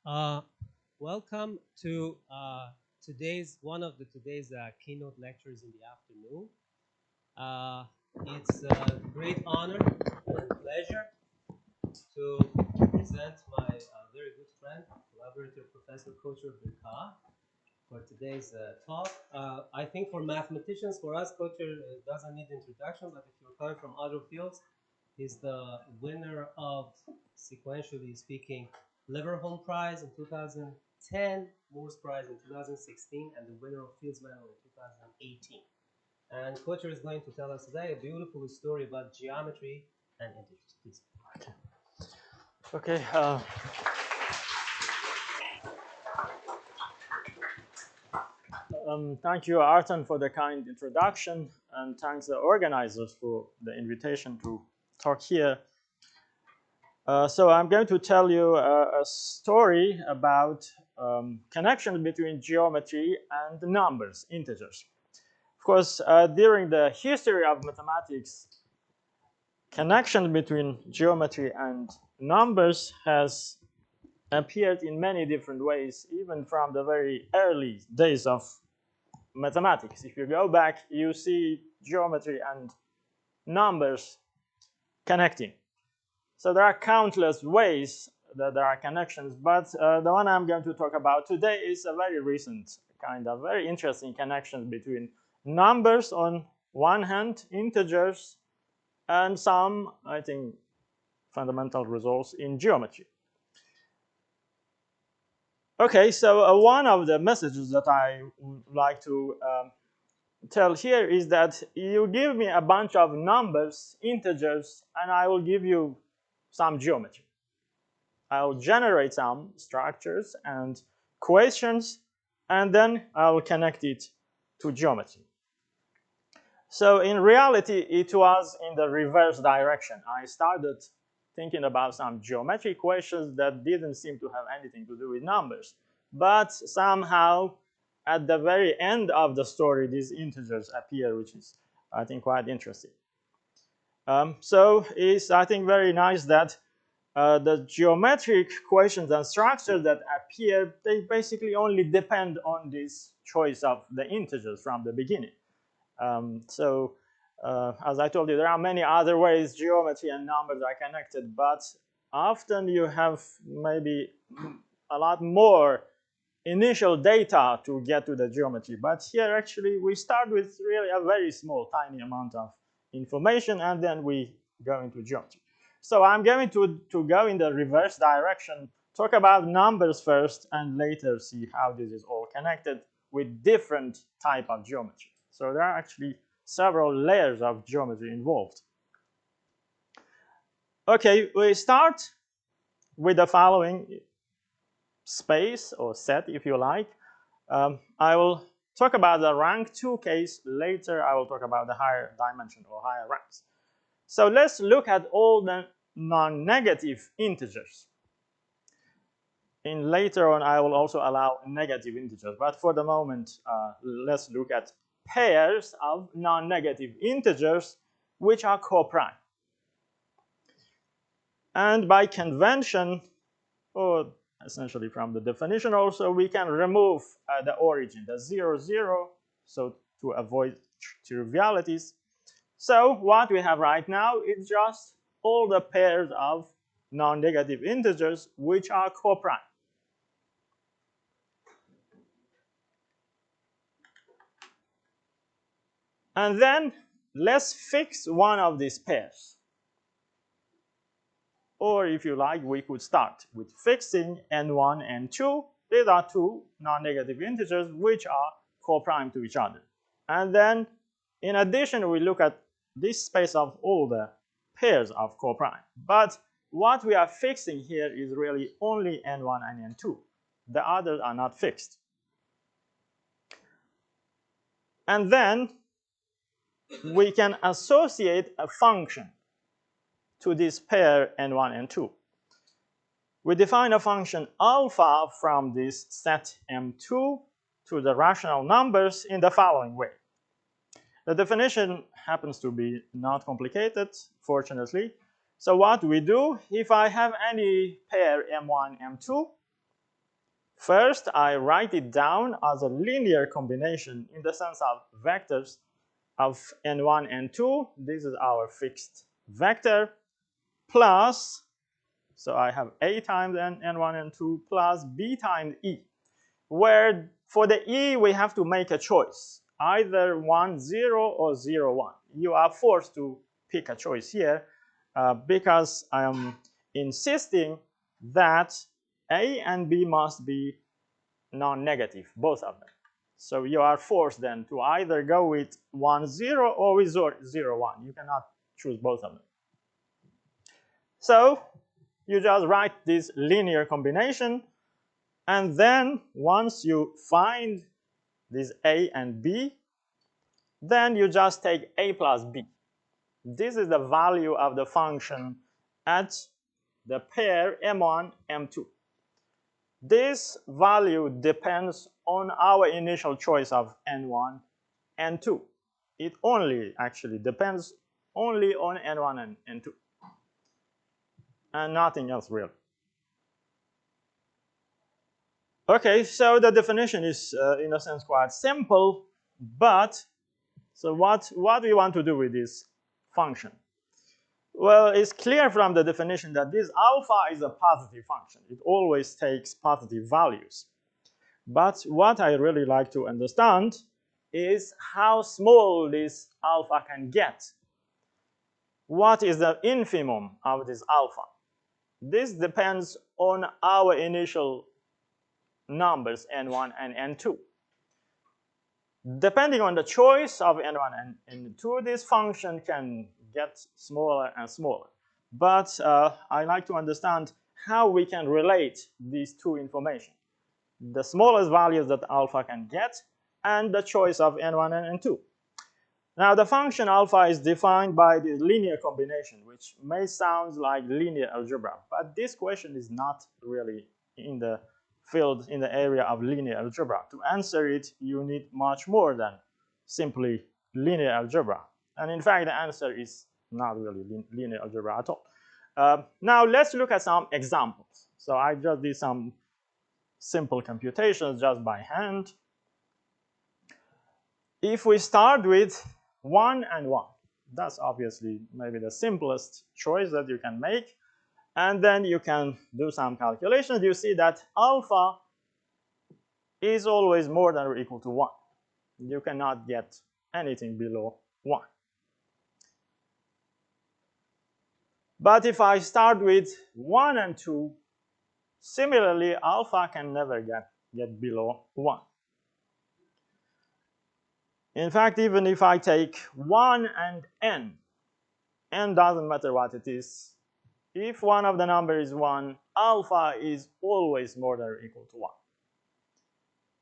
Uh, Welcome to one of today's keynote lectures in the afternoon. It's a great honor and pleasure to present my very good friend, collaborator, Professor Caucher Birkar, for today's talk. I think for mathematicians, for us, Caucher doesn't need introduction, but if you're coming from other fields, he's the winner of, sequentially speaking, Leverhulme Prize in 2010, Morse Prize in 2016, and the winner of Fields Medal in 2018. And Caucher is going to tell us today a beautiful story about geometry and integers. Please. Okay. Thank you, Artan, for the kind introduction, and thanks the organizers for the invitation to talk here. So I'm going to tell you a story about connection between geometry and numbers, integers. Of course, during the history of mathematics, connection between geometry and numbers has appeared in many different ways, even from the very early days of mathematics. If you go back, you see geometry and numbers connecting. So there are countless ways that there are connections, but the one I'm going to talk about today is a very recent kind of very interesting connection between numbers on one hand, integers, and some, I think, fundamental results in geometry. Okay, so one of the messages that I would like to tell here is that you give me a bunch of numbers, integers, and I will give you some geometry. I'll generate some structures and equations, and then I'll connect it to geometry. So in reality, it was in the reverse direction. I started thinking about some geometric equations that didn't seem to have anything to do with numbers. But somehow, at the very end of the story, these integers appear, which is, I think, quite interesting. So it's, I think, very nice that the geometric equations and structures that appear, they basically only depend on this choice of the integers from the beginning. As I told you, there are many other ways geometry and numbers are connected, but often you have maybe a lot more initial data to get to the geometry. But here, actually, we start with really a very small, tiny amount of information, and then we go into geometry. So I'm going to go in the reverse direction, talk about numbers first, and later see how this is all connected with different type of geometry. So there are actually several layers of geometry involved. Okay, we start with the following space or set, if you like. I will talk about the rank 2 case. Later, I will talk about the higher dimension or higher ranks. So let's look at all the non-negative integers. In later on, I will also allow negative integers. But for the moment, let's look at pairs of non-negative integers which are coprime. And by convention, or essentially from the definition also, we can remove the origin, the 0, 0, so to avoid trivialities. So what we have right now is just all the pairs of non-negative integers which are coprime. And then let's fix one of these pairs. Or if you like, we could start with fixing n1 and 2. These are two non-negative integers which are coprime to each other. And then in addition, we look at this space of all the pairs of coprime. But what we are fixing here is really only n1 and n2. The others are not fixed. And then we can associate a function to this pair n1 and 2. We define a function alpha from this set M2 to the rational numbers in the following way. The definition happens to be not complicated, fortunately. So what we do, if I have any pair M1, M2, First, I write it down as a linear combination in the sense of vectors of n1 and 2. This is our fixed vector plus, so I have a times n1 and 2 plus b times e, where for the e we have to make a choice, either 1, 0 or 0, 1. You are forced to pick a choice here because I am insisting that a and b must be non-negative, both of them. So you are forced then to either go with 1, 0 or with 0, 1. You cannot choose both of them. So you just write this linear combination, and then once you find this a and b, then you just take a plus b. This is the value of the function at the pair m1, m2. This value depends on our initial choice of n1 and 2. It only actually depends only on n1 and n2, and nothing else really. Okay, so the definition is in a sense quite simple, but so what we want to do with this function? Well, it's clear from the definition that this alpha is a positive function. It always takes positive values. But what I really like to understand is how small this alpha can get. What is the infimum of this alpha? This depends on our initial numbers n1 and n2. Depending on the choice of n1 and n2, this function can get smaller and smaller. But I like to understand how we can relate these two information: the smallest values that alpha can get and the choice of n1 and n2. Now, the function alpha is defined by the linear combination, which may sound like linear algebra, but this question is not really in the field, in the area of linear algebra. To answer it, you need much more than simply linear algebra. And in fact, the answer is not really linear algebra at all. Now, let's look at some examples. So I just did some simple computations just by hand. If we start with 1 and 1, that's obviously maybe the simplest choice that you can make. And then you can do some calculations. You see that alpha is always more than or equal to 1. You cannot get anything below 1. But if I start with 1 and 2, similarly, alpha can never get below 1. In fact, even if I take 1 and n doesn't matter what it is. If one of the numbers is 1, alpha is always more than or equal to 1.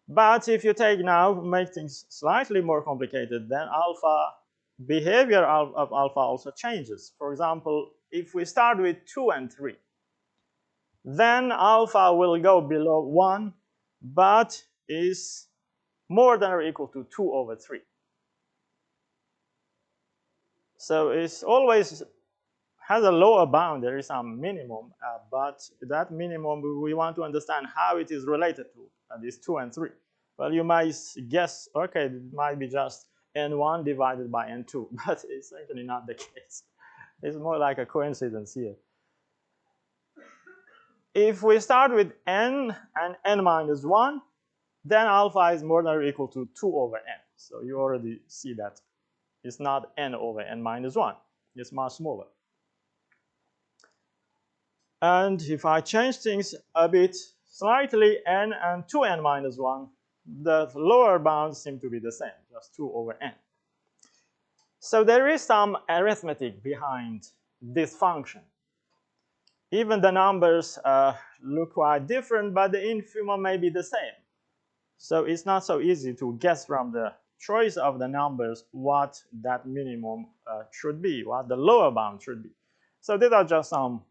But if you take now, make things slightly more complicated, then behavior of alpha also changes. For example, if we start with 2 and 3, then alpha will go below 1, but is more than or equal to 2 over 3. So it's always has a lower bound. There is some minimum, but that minimum we want to understand how it is related to these 2 and 3. Well, you might guess, okay, it might be just n1 divided by n2, but it's actually not the case. It's more like a coincidence here. If we start with n and n minus 1, then alpha is more than or equal to 2 over n. So you already see that it's not n over n minus 1. It's much smaller. And if I change things a bit, slightly, n and 2n minus 1, the lower bounds seem to be the same, just 2 over n. So there is some arithmetic behind this function. Even the numbers look quite different, but the infimum may be the same. So it's not so easy to guess from the choice of the numbers what that minimum should be, what the lower bound should be. So these are just some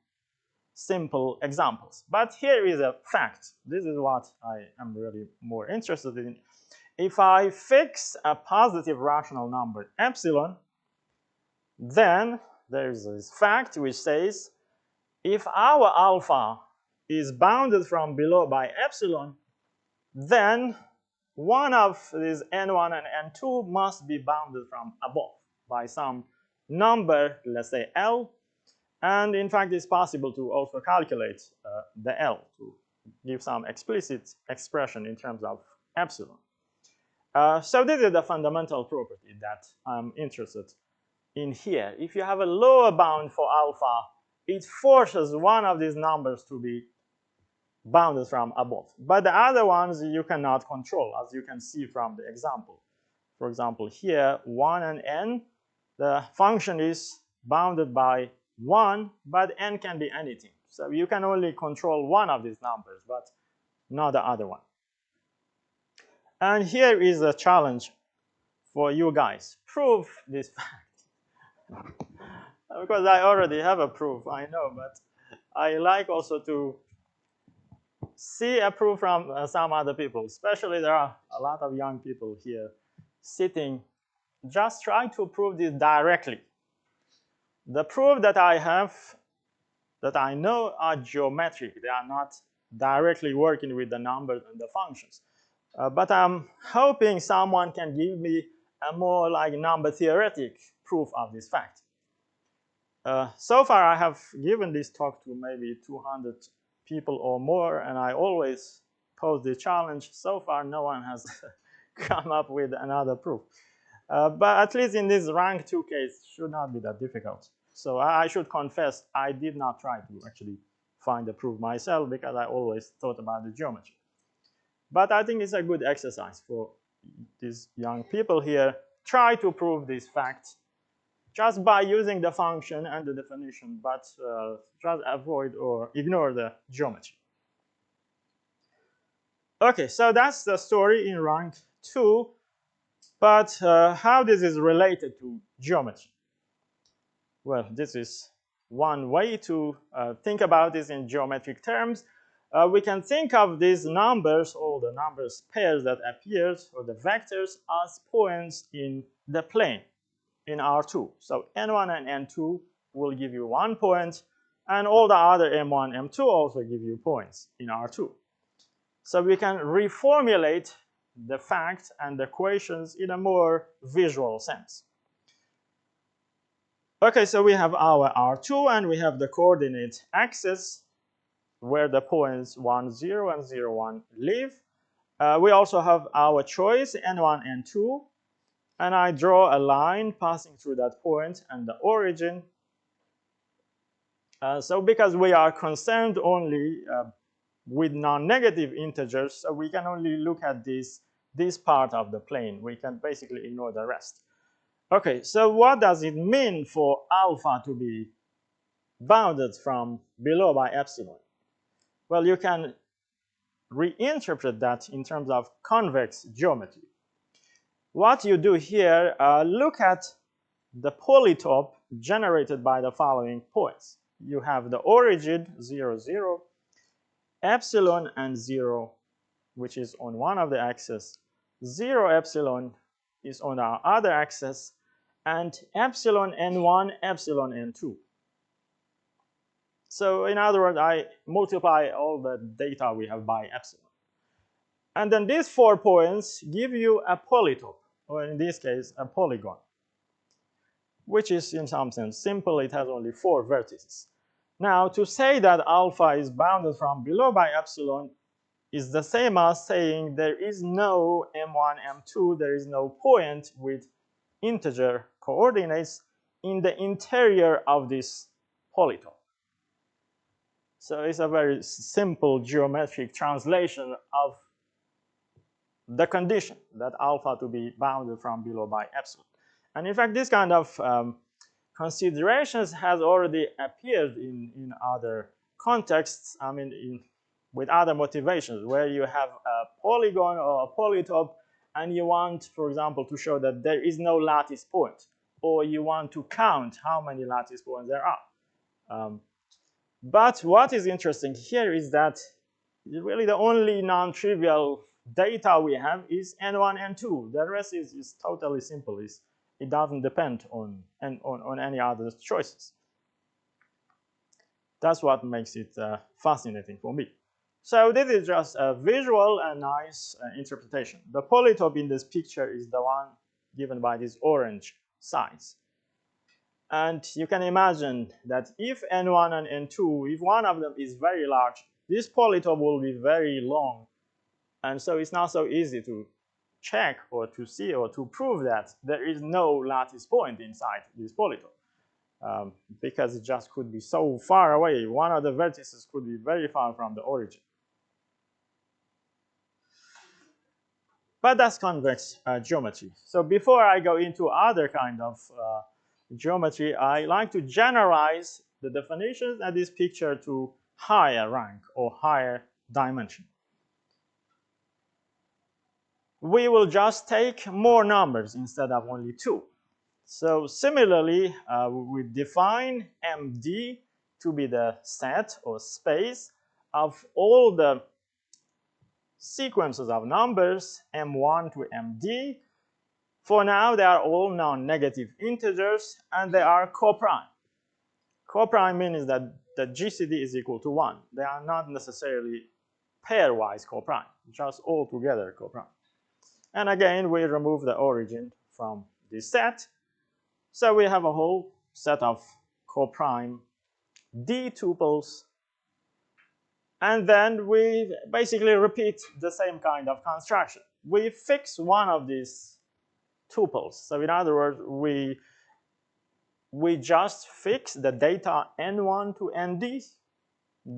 simple examples. But here is a fact. This is what I am really more interested in. If I fix a positive rational number epsilon, then there is this fact which says if our alpha is bounded from below by epsilon, then one of these n1 and n2 must be bounded from above by some number, let's say L. And in fact, it's possible to also calculate the L to give some explicit expression in terms of epsilon. So this is the fundamental property that I'm interested in here. If you have a lower bound for alpha, it forces one of these numbers to be bounded from above. But the other ones you cannot control, as you can see from the example. For example, here, 1 and n, the function is bounded by 1, but n can be anything. So you can only control one of these numbers, but not the other one. And here is a challenge for you guys. Prove this fact. Because I already have a proof, I know, but I like also to see a proof from some other people. Especially there are a lot of young people here sitting. Just try to prove this directly. The proof that I have, that I know, are geometric. They are not directly working with the numbers and the functions. But I'm hoping someone can give me a more like number theoretic proof of this fact. So far, I have given this talk to maybe 200 people or more, and I always pose the challenge. So far, no one has come up with another proof. But at least in this rank 2 case, should not be that difficult. So I should confess, I did not try to actually find the proof myself because I always thought about the geometry. But I think it's a good exercise for these young people here. Try to prove this fact just by using the function and the definition, but just avoid or ignore the geometry. Okay, so that's the story in rank 2. But how this is related to geometry? Well, this is one way to think about this in geometric terms. We can think of these numbers, or the numbers pairs that appears, or the vectors, as points in the plane in R2. So n1 and n2 will give you 1 point, and all the other m1, m2 also give you points in R2. So we can reformulate the facts and the equations in a more visual sense. Okay, so we have our R2 and we have the coordinate axis where the points 1, 0 and 0, 1 live. We also have our choice n1, n2, and I draw a line passing through that point and the origin. So because we are concerned only with non-negative integers, so we can only look at this part of the plane. We can basically ignore the rest. Okay, so what does it mean for alpha to be bounded from below by epsilon? Well, you can reinterpret that in terms of convex geometry. What you do here, look at the polytope generated by the following points. You have the origin 0, 0, epsilon and 0, which is on one of the axes, 0 epsilon is on our other axis, and epsilon n1, epsilon n2. So in other words, I multiply all the data we have by epsilon. And then these 4 points give you a polytope, or in this case, a polygon, which is in some sense simple. It has only 4 vertices. Now, to say that alpha is bounded from below by epsilon is the same as saying there is no m1, m2, there is no point with integer coordinates in the interior of this polytope. So it's a very simple geometric translation of the condition that alpha to be bounded from below by epsilon. And in fact, this kind of considerations has already appeared in other contexts, I mean, with other motivations, where you have a polygon or a polytope, and you want, for example, to show that there is no lattice point, or you want to count how many lattice points there are. But what is interesting here is that really the only non-trivial data we have is n1, n2. The rest is totally simple. It doesn't depend on any other choices. That's what makes it fascinating for me. So this is just a visual and nice interpretation. The polytope in this picture is the one given by these orange sides. And you can imagine that if n1 and n2, if one of them is very large, this polytope will be very long. And so it's not so easy to check or to see or to prove that there is no lattice point inside this polytope. Because it just could be so far away. One of the vertices could be very far from the origin. But that's convex geometry. So before I go into other kind of geometry, I like to generalize the definitions of this picture to higher rank or higher dimension. We will just take more numbers instead of only 2. So similarly, we define MD to be the set or space of all the sequences of numbers M1 to MD. For now, they are all non-negative integers, and they are coprime. Coprime means that the GCD is equal to 1. They are not necessarily pairwise coprime, just all together coprime. And again, we remove the origin from this set. So we have a whole set of coprime D tuples. And then we basically repeat the same kind of construction. We fix one of these tuples. So in other words, we just fix the data n1 to nd,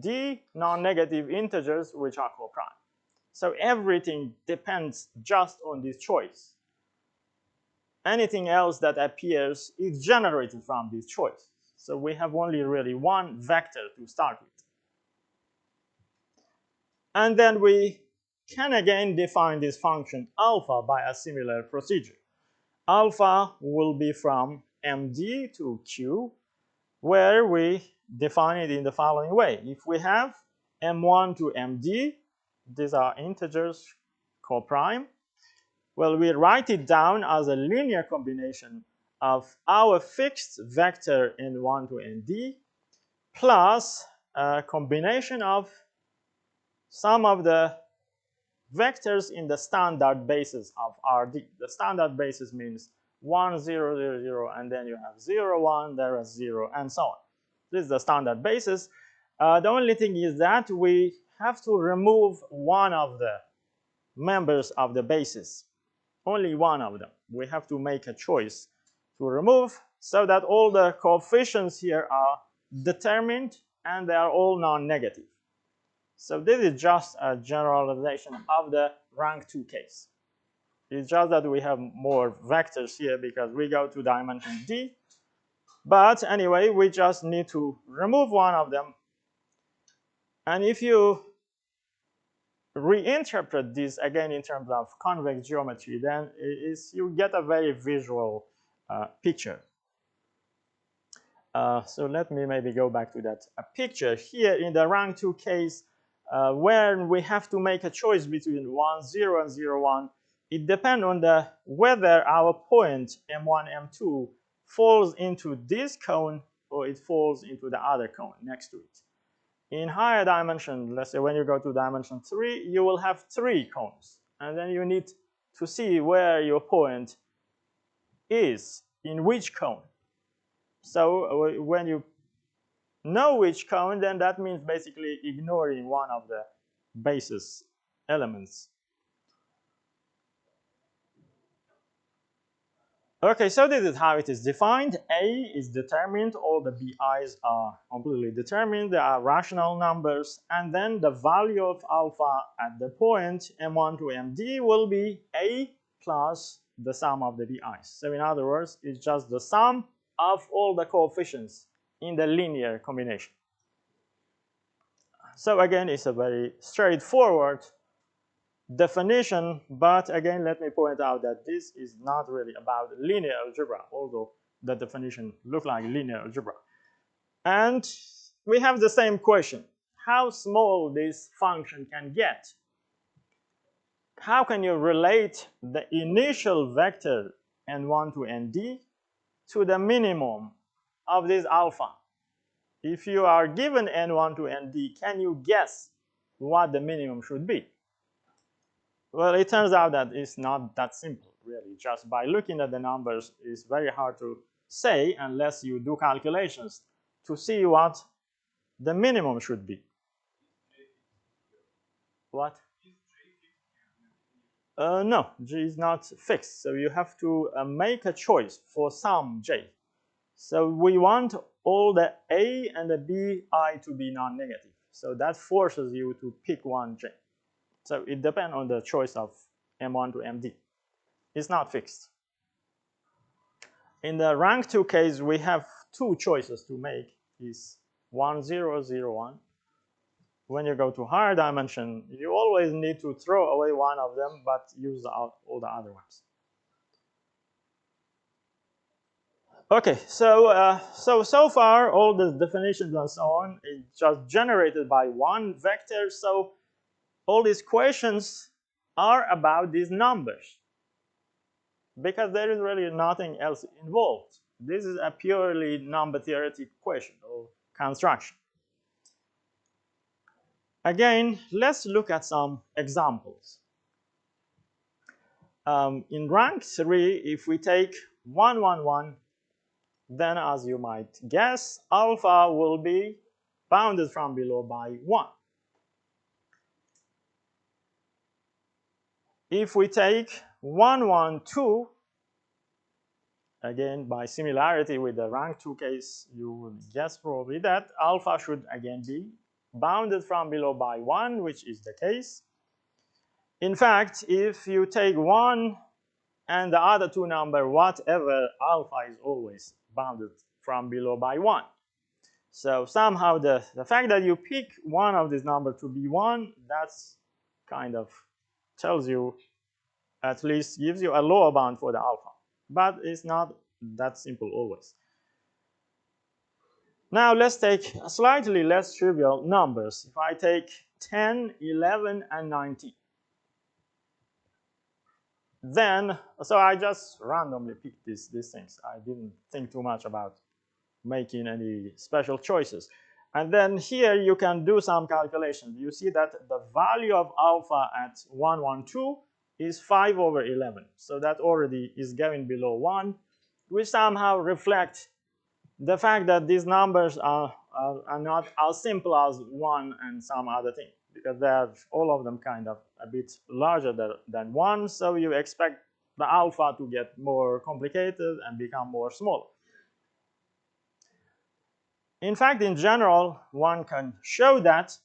d non-negative integers which are coprime. So everything depends just on this choice. Anything else that appears is generated from this choice. So we have only really one vector to start with. And then we can again define this function alpha by a similar procedure. Alpha will be from MD to Q, where we define it in the following way. If we have M1 to MD, these are integers coprime, well, we write it down as a linear combination of our fixed vector N1 to Nd plus a combination of some of the vectors in the standard basis of Rd. The standard basis means 1, 0, 0, 0, and then you have 0, 1, there is 0, and so on. This is the standard basis. The only thing is that we have to remove one of the members of the basis. Only one of them. We have to make a choice to remove so that all the coefficients here are determined and they are all non-negative. So this is just a generalization of the rank 2 case. It's just that we have more vectors here because we go to dimension D. But anyway, we just need to remove one of them. And if you reinterpret this again in terms of convex geometry, then you get a very visual picture. So let me maybe go back to that picture. Here in the rank 2 case, when we have to make a choice between 1, 0, and 0, 1, it depends on whether our point M1, M2 falls into this cone or it falls into the other cone next to it. In higher dimension, let's say when you go to dimension 3, you will have 3 cones. And then you need to see where your point is, in which cone. So when you know which cone, then that means basically ignoring one of the basis elements. Okay, so this is how it is defined. A is determined, all the BI's are completely determined, they are rational numbers, and then the value of alpha at the point M1 to MD will be A plus the sum of the BI's. So in other words, it's just the sum of all the coefficients in the linear combination. So again, it's a very straightforward definition, but again, let me point out that this is not really about linear algebra, although the definition looks like linear algebra. And we have the same question: how small this function can get? How can you relate the initial vector n1 to nd to the minimum of this alpha? If you are given n1 to nd, can you guess what the minimum should be? Well, it turns out that it's not that simple, really. Just by looking at the numbers, it's very hard to say unless you do calculations to see what the minimum should be. What? No, G is not fixed, so you have to make a choice for some J. So we want all the A and the BI to be non-negative. So that forces you to pick one J. So it depends on the choice of M1 to MD. It's not fixed. In the rank 2 case, we have two choices to make. Is 1, 0, 0, 1. When you go to higher dimension, you always need to throw away one of them, but use all the other ones. Okay, so far all the definitions and so on is just generated by one vector. So all these questions are about these numbers because there is really nothing else involved. This is a purely number theoretic question or construction. Again, let's look at some examples. In rank 3, if we take 1, 1, 1, then as you might guess, alpha will be bounded from below by 1. If we take 1, 1, 2, again, by similarity with the rank 2 case, you will guess probably that alpha should again be bounded from below by 1, which is the case. In fact, if you take 1 and the other two number, whatever, alpha is always bounded from below by 1. So somehow the fact that you pick one of these numbers to be 1, that's kind of tells you, at least gives you a lower bound for the alpha. But it's not that simple always. Now let's take slightly less trivial numbers. If I take 10, 11, and 19. Then, so I just randomly picked these things. I didn't think too much about making any special choices. And then here you can do some calculations. You see that the value of alpha at 1, 1, 2 is 5 over 11. So that already is going below 1, which somehow reflects the fact that these numbers are not as simple as 1 and some other thing, because they're all of them kind of a bit larger than 1, so you expect the alpha to get more complicated and become more small. In fact, in general, one can show that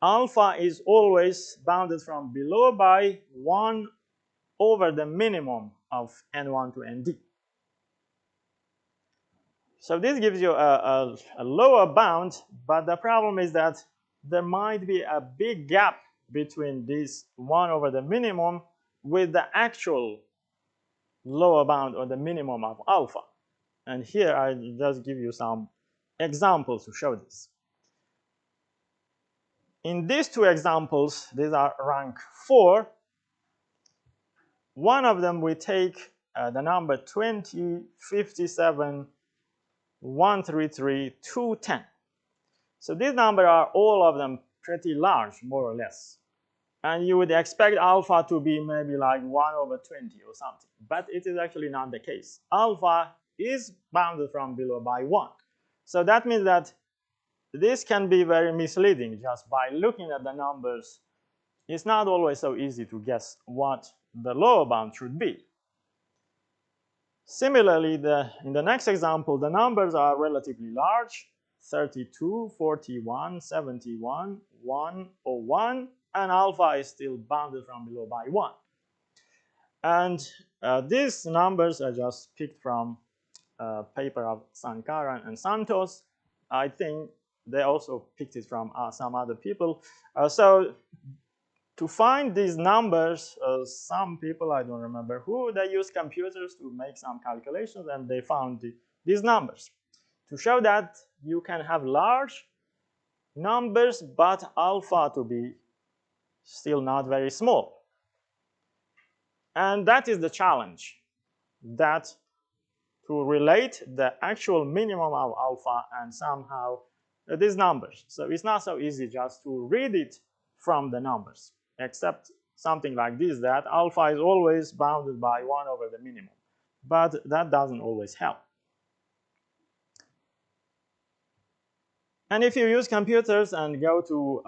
alpha is always bounded from below by 1 over the minimum of n1 to nd. So this gives you a lower bound, but the problem is that there might be a big gap between this 1 over the minimum with the actual lower bound or the minimum of alpha. And here I just give you some examples to show this. In these two examples, these are rank 4. One of them we take the number 20, 57, 133, 210. So these numbers are all of them pretty large, more or less. And you would expect alpha to be maybe like 1 over 20 or something. But it is actually not the case. Alpha is bounded from below by 1. So that means that this can be very misleading just by looking at the numbers. It's not always so easy to guess what the lower bound should be. Similarly, in the next example, the numbers are relatively large, 32, 41, 71, 101, and alpha is still bounded from below by 1. And these numbers are just picked from a paper of Sankaran and Santos. I think they also picked it from some other people. So to find these numbers, some people, I don't remember who, they used computers to make some calculations, and they found these numbers. To show that you can have large numbers, but alpha to be still not very small. And that is the challenge, that to relate the actual minimum of alpha and somehow these numbers. So it's not so easy just to read it from the numbers, except something like this, that alpha is always bounded by 1 over the minimum. But that doesn't always help. And if you use computers and go to,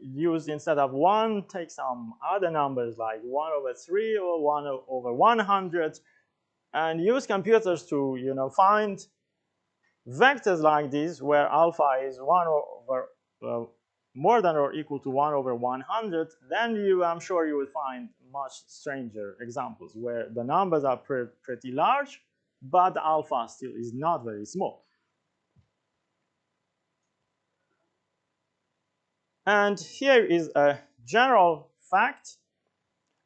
use instead of 1, take some other numbers like 1 over 3 or 1 over 100, and use computers to, find vectors like this where alpha is 1 over more than or equal to 1 over 100, then I'm sure you will find much stranger examples where the numbers are pretty large, but the alpha still is not very small. And here is a general fact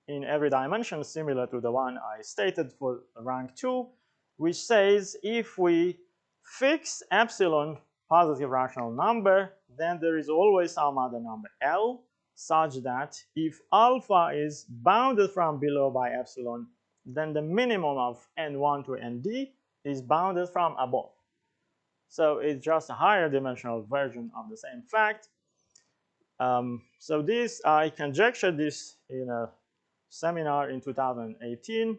in every dimension similar to the one I stated for rank 2, which says if we fix epsilon positive rational number, then there is always some other number L, such that if alpha is bounded from below by epsilon, then the minimum of n1 to nd is bounded from above. So it's just a higher dimensional version of the same fact. So this, I conjectured this in a seminar in 2018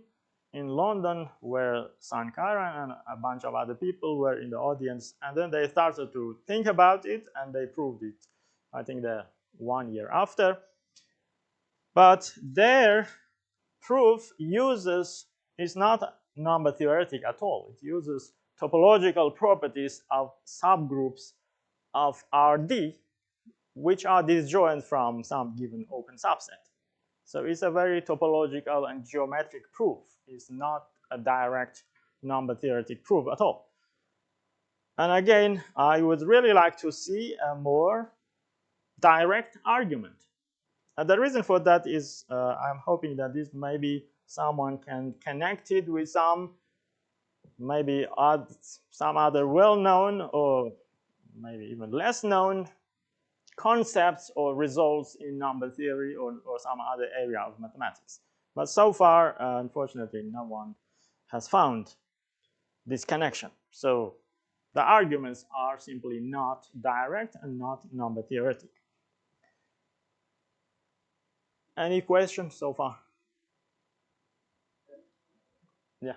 in London, where Sankara and a bunch of other people were in the audience, and then they started to think about it and they proved it, I think, the 1 year after. But their proof is not number theoretic at all. It uses topological properties of subgroups of Rd, which are disjoint from some given open subset. So it's a very topological and geometric proof. It's not a direct number theoretic proof at all. And again, I would really like to see a more direct argument. And the reason for that is I'm hoping that this maybe someone can connect it with some other well-known or maybe even less known concepts or results in number theory or some other area of mathematics. But so far, unfortunately, no one has found this connection. So the arguments are simply not direct and not number theoretic. Any questions so far? Yeah.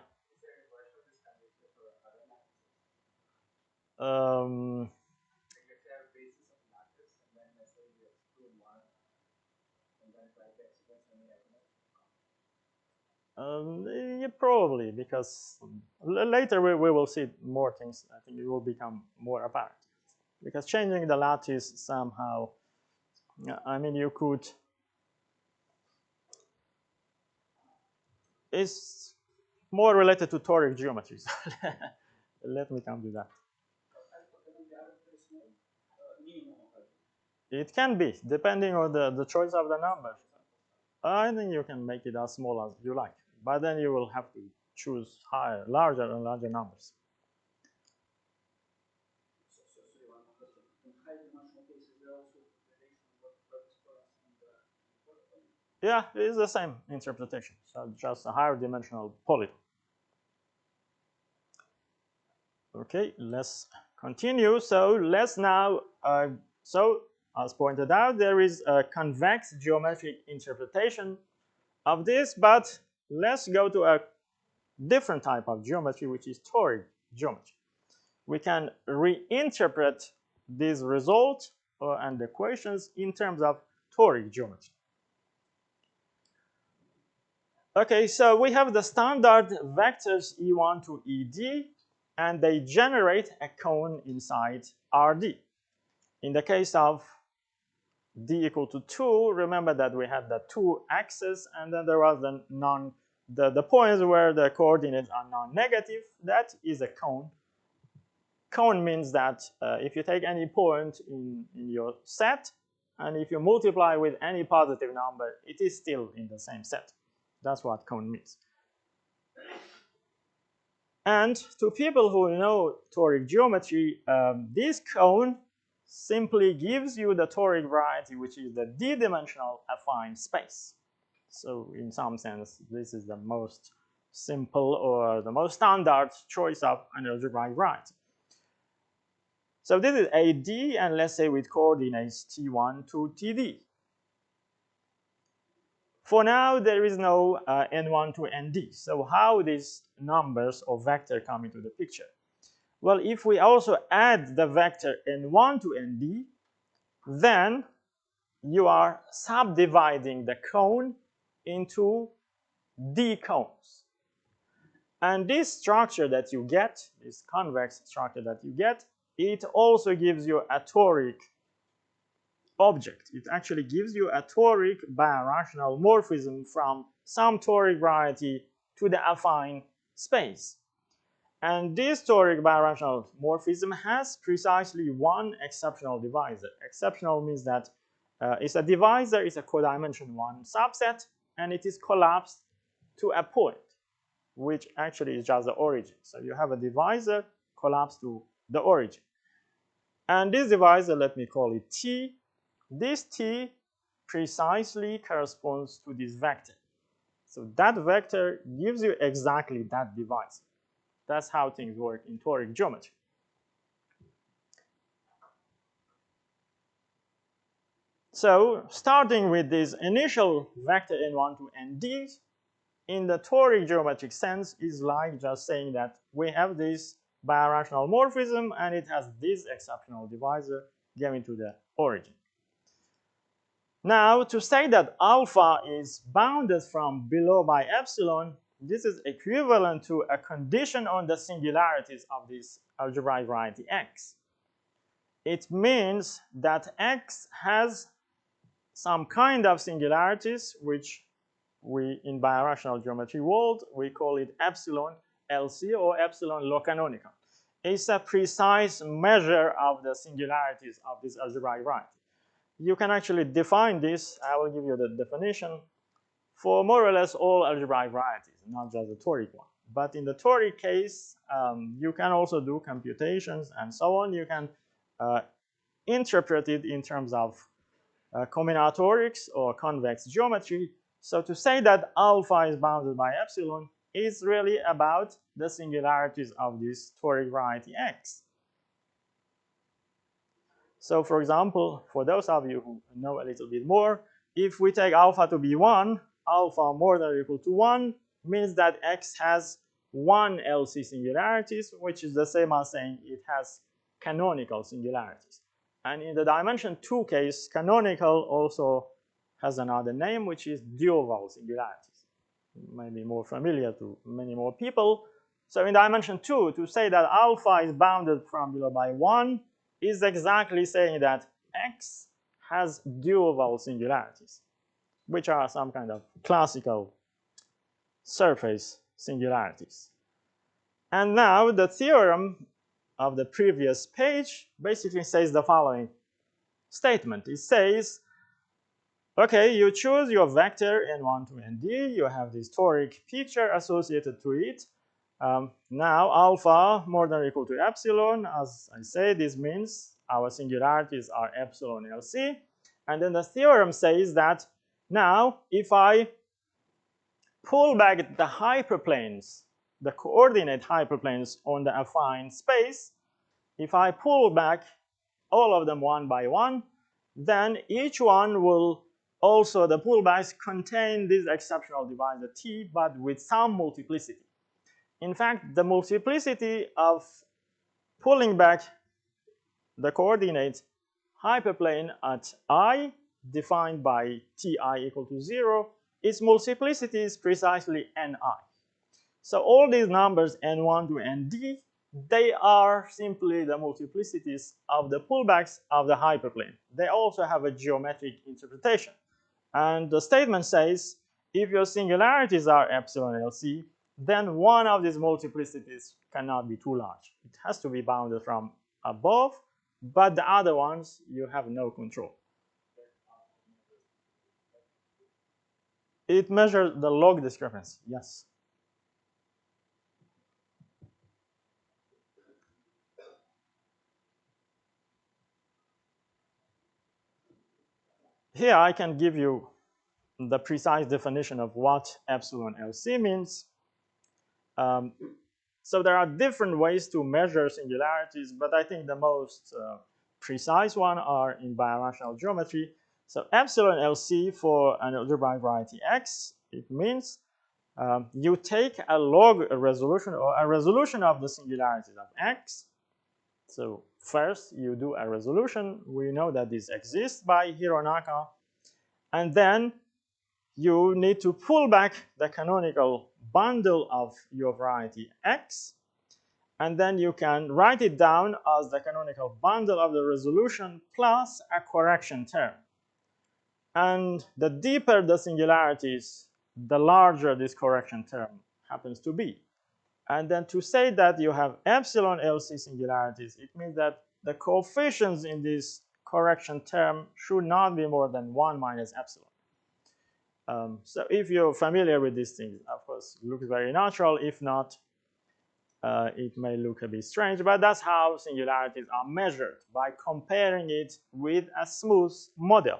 Yeah, probably, because later we will see more things. I think it will become more apparent. Because changing the lattice somehow, I mean, you could, it's more related to toric geometries. Let me come to that. It can be, depending on the choice of the number. I think you can make it as small as you like, but then you will have to choose larger and larger numbers. Yeah, it is the same interpretation, so just a higher dimensional polyton. Okay, let's continue. So let's now, as pointed out, there is a convex geometric interpretation of this, but let's go to a different type of geometry, which is toric geometry. We can reinterpret these results and equations in terms of toric geometry. Okay, so we have the standard vectors E1 to ED, and they generate a cone inside RD. In the case of D equal to 2, remember that we had the 2 axes, and then there was the points where the coordinates are non-negative. That is a cone. Cone means that if you take any point in your set, and if you multiply with any positive number, it is still in the same set. That's what cone means. And to people who know toric geometry, this cone simply gives you the toric variety, which is the d-dimensional affine space. So in some sense, this is the most simple or the most standard choice of an algebraic variety. So this is AD, and let's say with coordinates T1 to TD. For now, there is no N1 to ND. So how these numbers or vector come into the picture? Well, if we also add the vector N1 to ND, then you are subdividing the cone into D cones. And this structure that you get, this convex structure that you get, it also gives you a toric object. It actually gives you a toric birational morphism from some toric variety to the affine space. And this toric birational morphism has precisely one exceptional divisor. Exceptional means that it's a divisor, it's a codimension 1 subset, and it is collapsed to a point, which actually is just the origin. So you have a divisor collapsed to the origin. And this divisor, let me call it T. This T precisely corresponds to this vector. So that vector gives you exactly that divisor. That's how things work in toric geometry. So starting with this initial vector N1 to ND, in the toric geometric sense, is like just saying that we have this birational morphism and it has this exceptional divisor given to the origin. Now, to say that alpha is bounded from below by epsilon, this is equivalent to a condition on the singularities of this algebraic variety X. It means that X has some kind of singularities, which we in birational geometry world, we call it epsilon LC or epsilon low-canonical. It's a precise measure of the singularities of this algebraic variety. You can actually define this. I will give you the definition for more or less all algebraic varieties, not just the toric one. But in the toric case, you can also do computations and so on. You can interpret it in terms of combinatorics or convex geometry. So to say that alpha is bounded by epsilon is really about the singularities of this toric variety X. So for example, for those of you who know a little bit more, if we take alpha to be 1, alpha more than or equal to 1 means that X has 1 LC singularities, which is the same as saying it has canonical singularities. And in the dimension 2 case, canonical also has another name, which is duoval singularities. Maybe more familiar to many more people. So in dimension 2, to say that alpha is bounded from below by 1 is exactly saying that X has duoval singularities, which are some kind of classical surface singularities. And now the theorem of the previous page basically says the following statement. It says, okay, you choose your vector N1 to ND, you have this toric picture associated to it. Now alpha more than or equal to epsilon, as I say, this means our singularities are epsilon LC. And then the theorem says that now if I pull back the hyperplanes, the coordinate hyperplanes on the affine space, if I pull back all of them one by one, then each one will also, the pullbacks contain this exceptional divisor T, but with some multiplicity. In fact, the multiplicity of pulling back the coordinate hyperplane at I, defined by Ti equal to 0, its multiplicity is precisely Ni. So all these numbers N1 to Nd, they are simply the multiplicities of the pullbacks of the hyperplane. They also have a geometric interpretation. And the statement says, if your singularities are epsilon LC, then one of these multiplicities cannot be too large. It has to be bounded from above, but the other ones, you have no control. It measures the log discrepancy, yes. Here I can give you the precise definition of what epsilon LC means. So there are different ways to measure singularities, but I think the most precise one are in birational geometry. So epsilon LC for an algebraic variety X, it means you take a log resolution or a resolution of the singularities of X. So first you do a resolution. We know that this exists by Hironaka. And then you need to pull back the canonical bundle of your variety X. And then you can write it down as the canonical bundle of the resolution plus a correction term. And the deeper the singularities, the larger this correction term happens to be. And then to say that you have epsilon LC singularities, it means that the coefficients in this correction term should not be more than 1 minus epsilon. So if you're familiar with these things, of course, it looks very natural. If not, it may look a bit strange, but that's how singularities are measured, by comparing it with a smooth model.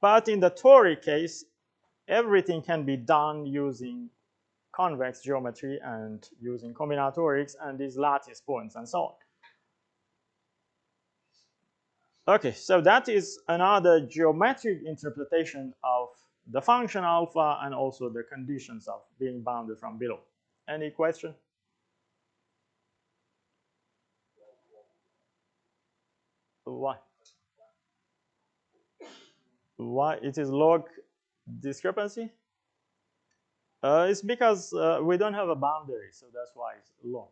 But in the toric case, everything can be done using convex geometry and using combinatorics and these lattice points and so on. Okay, so that is another geometric interpretation of the function alpha and also the conditions of being bounded from below. Any question? Why? Why it is log discrepancy? It's because we don't have a boundary, so that's why it's log.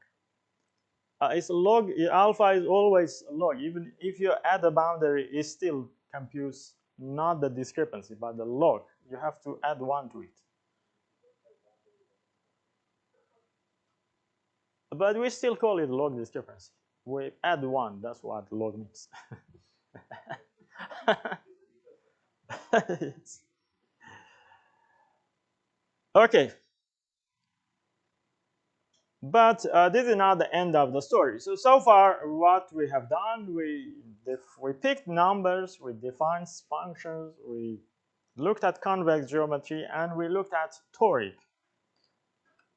It's log. Alpha is always log. Even if you add a boundary, it still computes not the discrepancy, but the log. You have to add 1 to it. But we still call it log discrepancy. We add 1. That's what log means. Okay. But this is not the end of the story. So far, what we have done, we picked numbers, we defined functions, we looked at convex geometry, and we looked at toric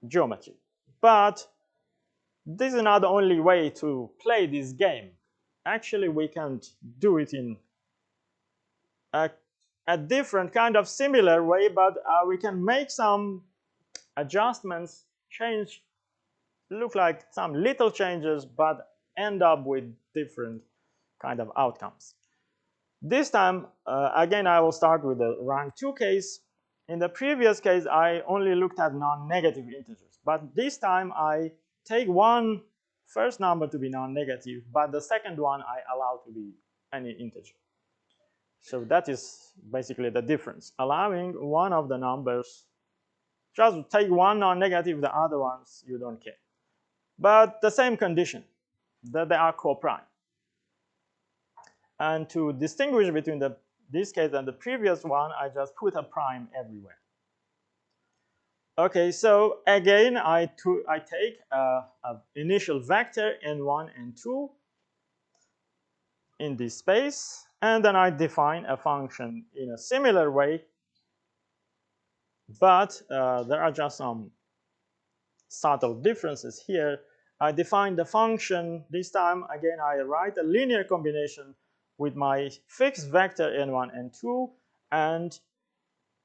geometry. But this is not the only way to play this game. Actually, we can do it in a different kind of similar way, but we can make some adjustments, look like some little changes, but end up with different kind of outcomes. This time, again, I will start with the rank 2 case. In the previous case, I only looked at non-negative integers, but this time I take one first number to be non-negative, but the second one I allow to be any integer. So that is basically the difference, allowing one of the numbers, just take one non-negative, the other ones you don't care. But the same condition, that they are co-prime. And to distinguish between this case and the previous one, I just put a prime everywhere. Okay, so again, I take an initial vector n1 and 2 in this space, and then I define a function in a similar way, but there are just some subtle differences here. I define the function. This time, again, I write a linear combination with my fixed vector n1 and 2. And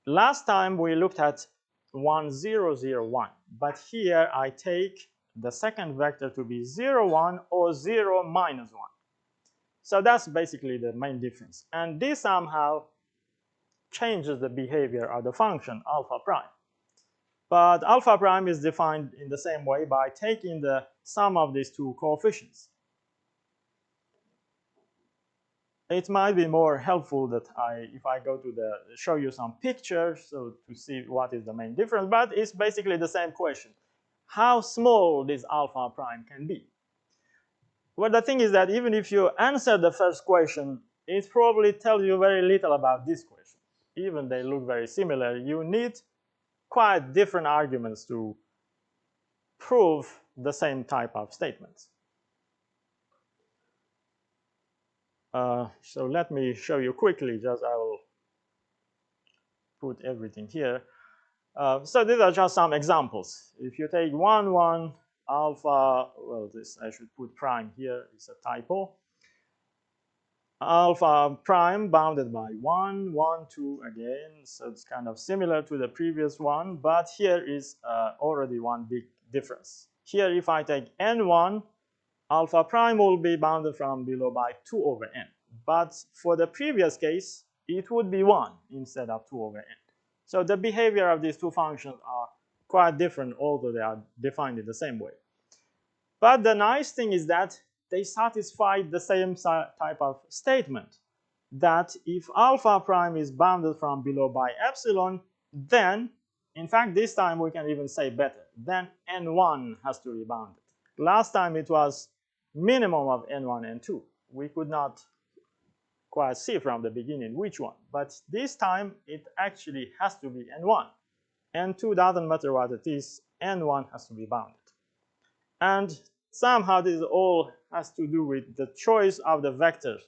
last time, we looked at 1, 0, 0, 1. But here, I take the second vector to be 0, 1 or 0, minus 1. So that's basically the main difference. And this somehow changes the behavior of the function alpha prime. But alpha prime is defined in the same way by taking the sum of these two coefficients. It might be more helpful that if I go to show you some pictures, so to see what is the main difference, but it's basically the same question. How small this alpha prime can be? Well, the thing is that even if you answer the first question, it probably tells you very little about this question. Even they look very similar, you need quite different arguments to prove the same type of statements. So let me show you quickly, I will put everything here. So these are just some examples. If you take 1, 1, alpha, well, this I should put prime here, it's a typo. Alpha prime bounded by 1, 1, 2 again, so it's kind of similar to the previous one, but here is already one big difference. Here, if I take n1, alpha prime will be bounded from below by 2 over n. But for the previous case, it would be 1 instead of 2 over n. So the behavior of these two functions are quite different, although they are defined in the same way. But the nice thing is that they satisfy the same type of statement, that if alpha prime is bounded from below by epsilon, then, in fact, this time we can even say better, then n1 has to be bounded. Last time it was minimum of n1 and 2. We could not quite see from the beginning which one, but this time it actually has to be n1. n2 doesn't matter what it is, n1 has to be bounded. And somehow this all has to do with the choice of the vectors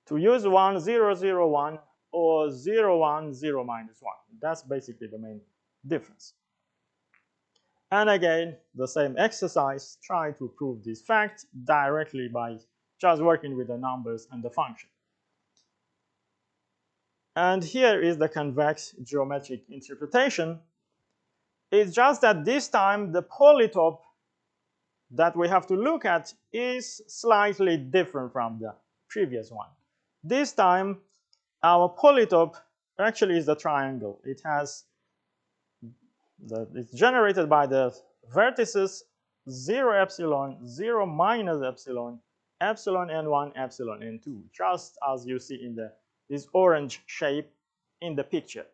to use 1, 0, 0, 1 or 0, 1, 0, minus 1. That's basically the main difference. And again, the same exercise, try to prove this fact directly by just working with the numbers and the function. And here is the convex geometric interpretation. It's just that this time the polytope that we have to look at is slightly different from the previous one. This time, our polytope actually is the triangle. It has it's generated by the vertices 0 epsilon, 0 minus epsilon, epsilon n1, epsilon n2, just as you see in this orange shape in the picture.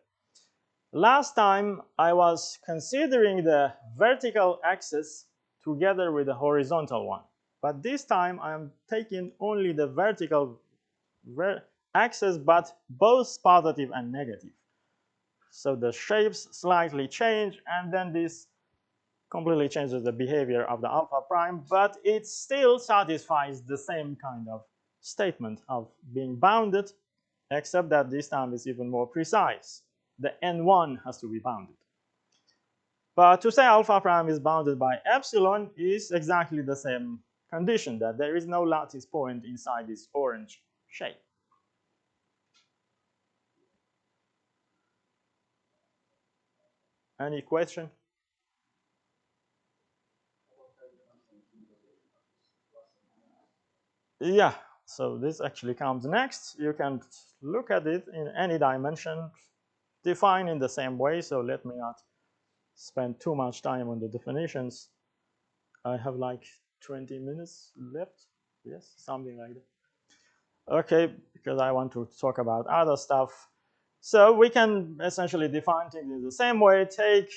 Last time I was considering the vertical axis together with the horizontal one, but this time I'm taking only the vertical axis, but both positive and negative. So the shapes slightly change, and then this completely changes the behavior of the alpha prime, but it still satisfies the same kind of statement of being bounded, except that this time it's even more precise. The n1 has to be bounded. But to say alpha prime is bounded by epsilon is exactly the same condition, that there is no lattice point inside this orange shape. Any question? Yeah, so this actually comes next. You can look at it in any dimension, defined in the same way, so let me not spend too much time on the definitions. I have like 20 minutes left. Yes, something like that. Okay, because I want to talk about other stuff. So we can essentially define things in the same way. Take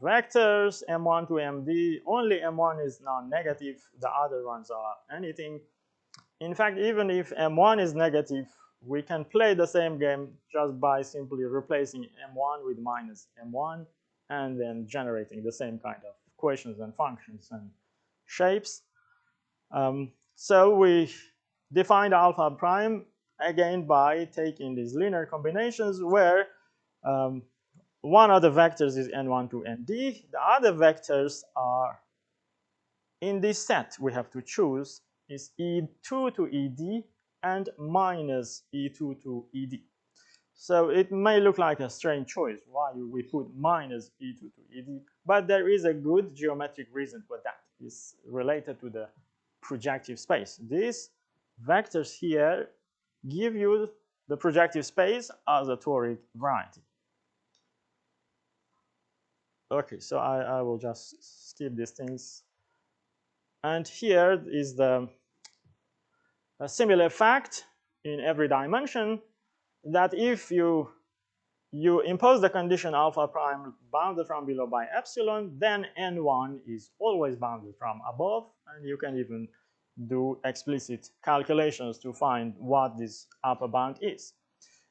vectors m1 to md. Only m1 is non-negative. The other ones are anything. In fact, even if m1 is negative, we can play the same game just by simply replacing m1 with minus m1 and then generating the same kind of equations and functions and shapes. So we defined alpha prime again by taking these linear combinations where one of the vectors is n1 to nd. The other vectors are in this set we have to choose is e2 to ed and minus e2 to ed. So it may look like a strange choice. Why we put minus e2 to ed? But there is a good geometric reason for that. It's related to the projective space. These vectors here give you the projective space as a toric variety. Okay, so I will just skip these things. And here is a similar fact in every dimension, that if you impose the condition alpha prime bounded from below by epsilon, then n1 is always bounded from above, and you can even do explicit calculations to find what this upper bound is.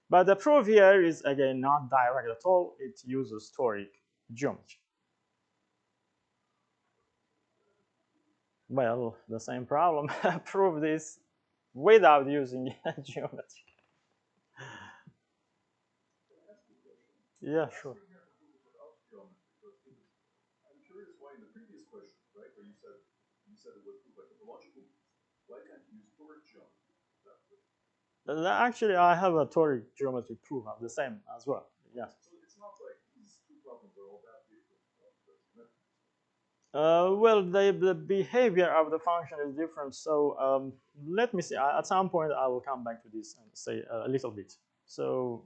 But the proof here is, again, not direct at all. It uses toric geometry. Well, the same problem. Prove this without using geometry. Yeah, sure. Actually, I have a toric geometry proof of the same as well. Yeah. Well, the behavior of the function is different. So let me see. At some point, I will come back to this and say a little bit. So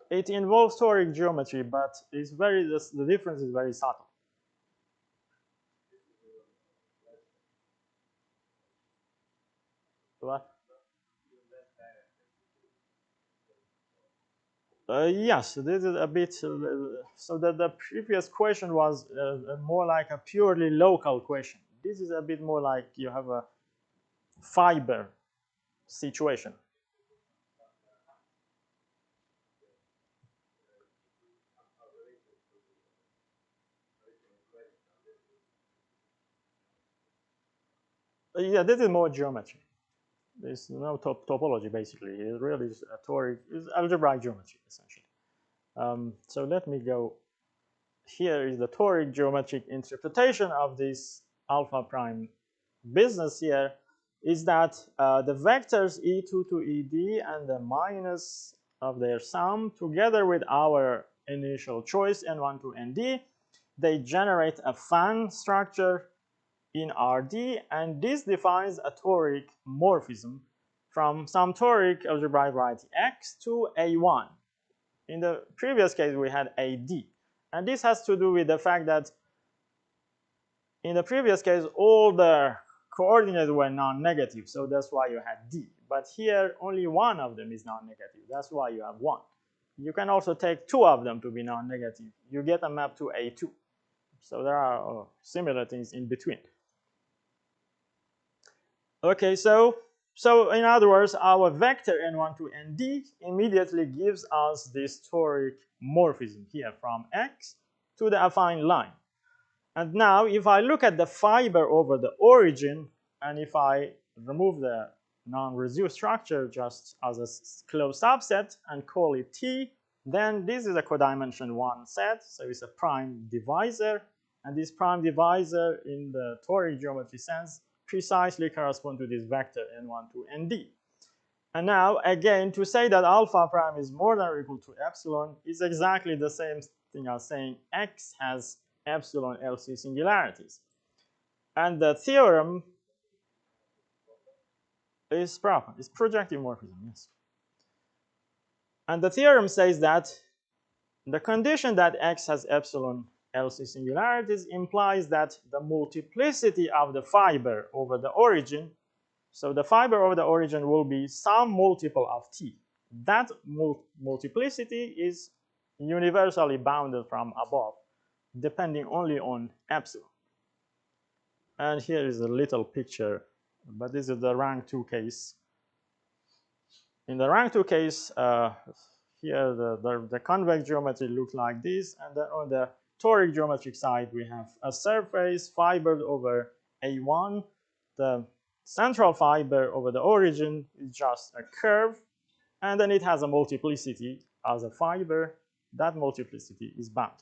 it involves toric geometry, but it's the difference is very subtle. What? Yes, this is a bit. So the previous question was more like a purely local question. This is a bit more like you have a fiber situation. Yeah, this is more geometry. There's no topology basically. It really is a toric, is algebraic geometry essentially. So let me go. Here is the toric geometric interpretation of this alpha prime business. Here is that the vectors E2 to ED and the minus of their sum together with our initial choice N1 to ND, they generate a fan structure in RD, and this defines a toric morphism from some toric algebraic variety X to A1. In the previous case, we had AD. And this has to do with the fact that in the previous case, all the coordinates were non-negative, so that's why you had D. But here, only one of them is non-negative. That's why you have 1. You can also take 2 of them to be non-negative. You get a map to A2. So there are similar things in between. Okay, so in other words, our vector N1 to ND immediately gives us this toric morphism here from X to the affine line. And now if I look at the fiber over the origin, and if I remove the non-reduced structure just as a closed subset and call it T, then this is a codimension 1 set, so it's a prime divisor. And this prime divisor in the toric geometry sense precisely correspond to this vector N1 to ND. And now, again, to say that alpha prime is more than or equal to epsilon is exactly the same thing as saying X has epsilon LC singularities. And the theorem is proper. It's projective morphism, yes. And the theorem says that the condition that X has epsilon LC singularities implies that the multiplicity of the fiber over the origin, so the fiber over the origin will be some multiple of T. That multiplicity is universally bounded from above, depending only on epsilon. And here is a little picture, but this is the rank 2 case. In the rank 2 case, here the convex geometry looks like this, and then on the toric geometric side, we have a surface fibered over A1. The central fiber over the origin is just a curve, and then it has a multiplicity as a fiber. That multiplicity is bounded.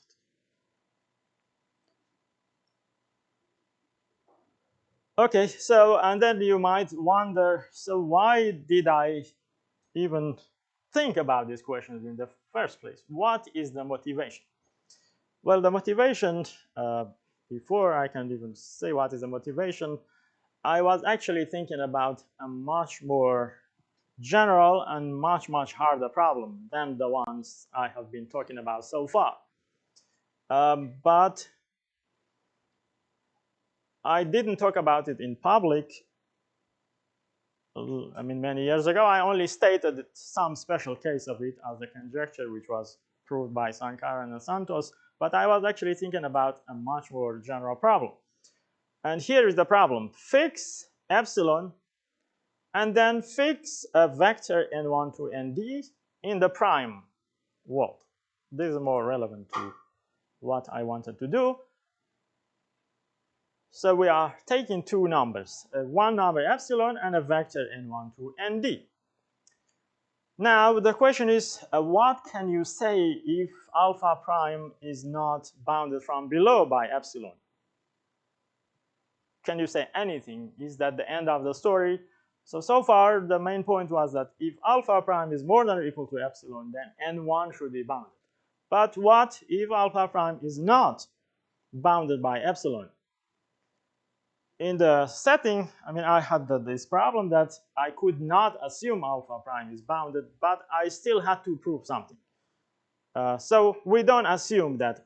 Okay, so, and then you might wonder, so why did I even think about these questions in the first place? What is the motivation? Well, the motivation, before I can even say what is the motivation, I was actually thinking about a much more general and much harder problem than the ones I have been talking about so far. But I didn't talk about it in public. I mean, many years ago, I only stated some special case of it as a conjecture, which was proved by Sankaran and Santos. But I was actually thinking about a much more general problem. And here is the problem. Fix epsilon, and then fix a vector N1 to ND in the prime world. This is more relevant to what I wanted to do. So we are taking 2 numbers, one number epsilon and a vector N1 to ND. Now the question is, what can you say if alpha prime is not bounded from below by epsilon? can you say anything? Is that the end of the story? So far, the main point was that if alpha prime is more than or equal to epsilon, then n1 should be bounded. But what if alpha prime is not bounded by epsilon? In the setting, I had this problem that I could not assume alpha prime is bounded, but I still had to prove something. So we don't assume that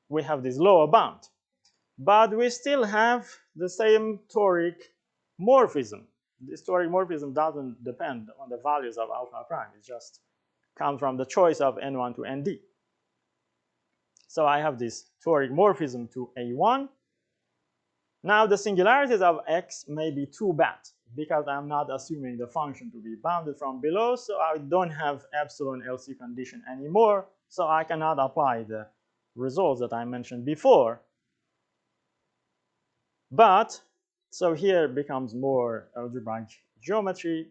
we have this lower bound, but we still have the same toric morphism. This toric morphism doesn't depend on the values of alpha prime. It just comes from the choice of n1 to nd. So I have this toric morphism to a1. Now the singularities of x may be too bad because I'm not assuming the function to be bounded from below, so I don't have epsilon LC condition anymore, so I cannot apply the results that I mentioned before. But, so here becomes more algebraic geometry,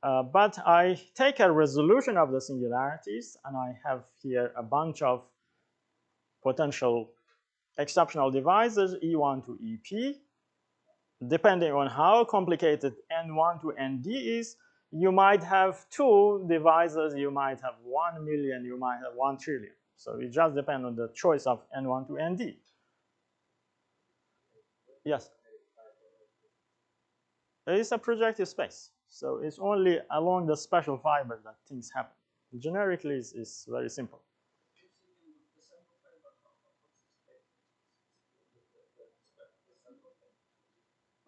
but I take a resolution of the singularities, and I have here a bunch of potential exceptional divisors, E1 to EP. Depending on how complicated N1 to ND is, you might have 2 divisors, you might have 1 million, you might have 1 trillion. So it just depends on the choice of N1 to ND. Yes? It's a projective space. So it's only along the special fiber that things happen. Generically, it's very simple.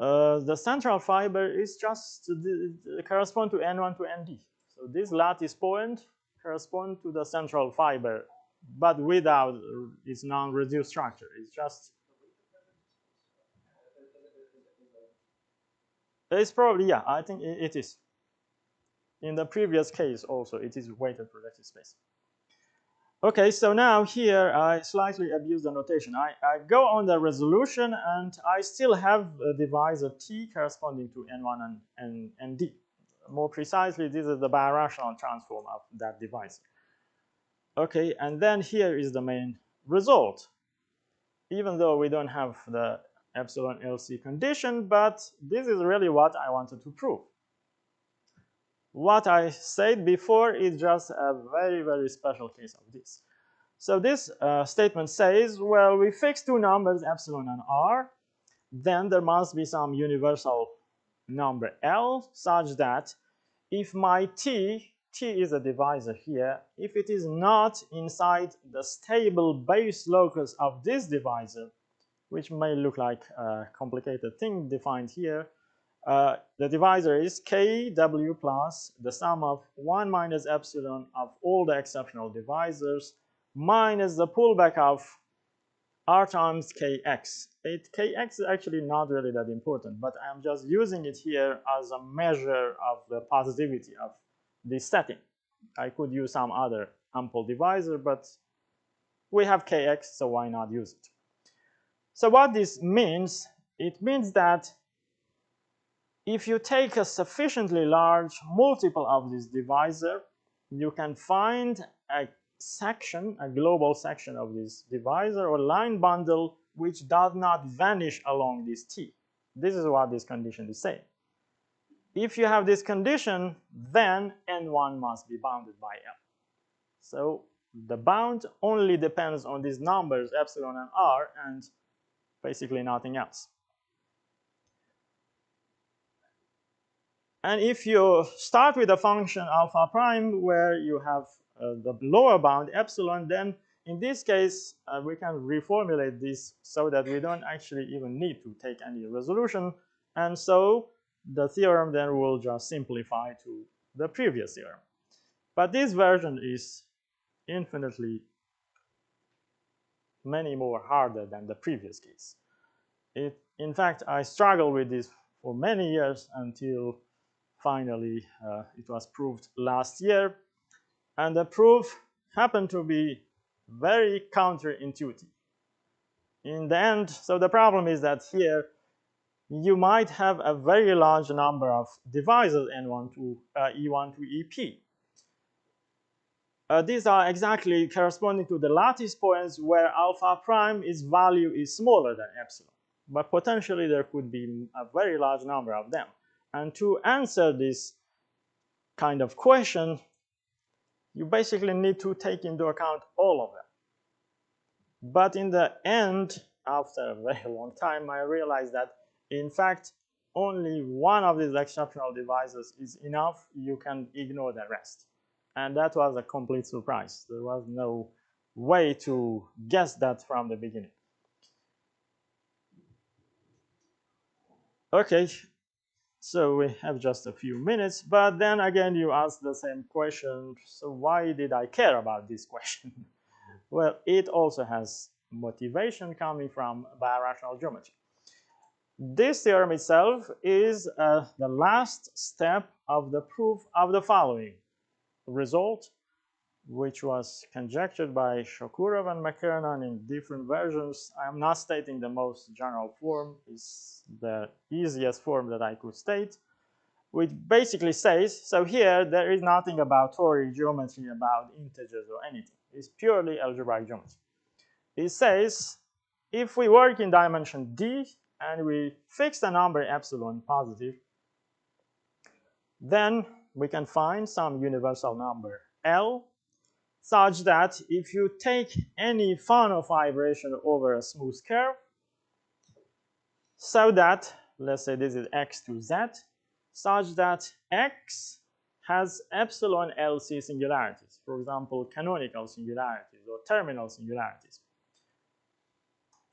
The central fiber is just correspond to N1 to ND. So this lattice point correspond to the central fiber, but without its non-reduced structure. It's just, it's probably, yeah, I think it is. In the previous case also, it is weighted projective space. Okay, so now here I slightly abuse the notation. I go on the resolution and I still have a divisor T corresponding to N1 and ND. More precisely, this is the birational transform of that divisor. Okay, and then here is the main result. Even though we don't have the epsilon LC condition, but this is really what I wanted to prove. What I said before is just a very, very special case of this. So this statement says, well, we fix 2 numbers, epsilon and r. Then there must be some universal number L such that if my T is a divisor here, if it is not inside the stable base locus of this divisor, which may look like a complicated thing defined here, the divisor is kw plus the sum of 1 minus epsilon of all the exceptional divisors minus the pullback of r times kx. Kx is actually not really that important, but I'm just using it here as a measure of the positivity of this setting. I could use some other ample divisor, but we have kx, so why not use it? So what this means, it means that if you take a sufficiently large multiple of this divisor, you can find a section, a global section of this divisor or line bundle which does not vanish along this T. This is what this condition is saying. If you have this condition, then N1 must be bounded by L. So the bound only depends on these numbers, epsilon and r, and basically nothing else. And if you start with a function alpha prime where you have the lower bound epsilon, then in this case, we can reformulate this so that we don't actually even need to take any resolution. And so the theorem then will just simplify to the previous theorem. But this version is infinitely many more harder than the previous case. In fact, I struggled with this for many years until finally it was proved last year. And the proof happened to be very counterintuitive. In the end, so the problem is that here you might have a very large number of divisors N1 to E1 to EP. These are exactly corresponding to the lattice points where alpha prime value is smaller than epsilon. but potentially there could be a very large number of them. And to answer this kind of question, you basically need to take into account all of them. But in the end, after a very long time, I realized that, in fact, only one of these exceptional devices is enough. You can ignore the rest. And that was a complete surprise. There was no way to guess that from the beginning. Okay, so we have just a few minutes, but then again you ask the same question, so why did I care about this question? Well, it also has motivation coming from birational geometry. This theorem itself is the last step of the proof of the following result, which was conjectured by Shokurov and McKernan in different versions. I'm not stating the most general form, it's the easiest form that I could state, which basically says, so here there is nothing about toric geometry, about integers or anything. It's purely algebraic geometry. It says, if we work in dimension d and we fix the number epsilon positive, then we can find some universal number L such that if you take any Fano vibration over a smooth curve, so that, let's say this is x to z, such that x has epsilon LC singularities, for example, canonical singularities or terminal singularities.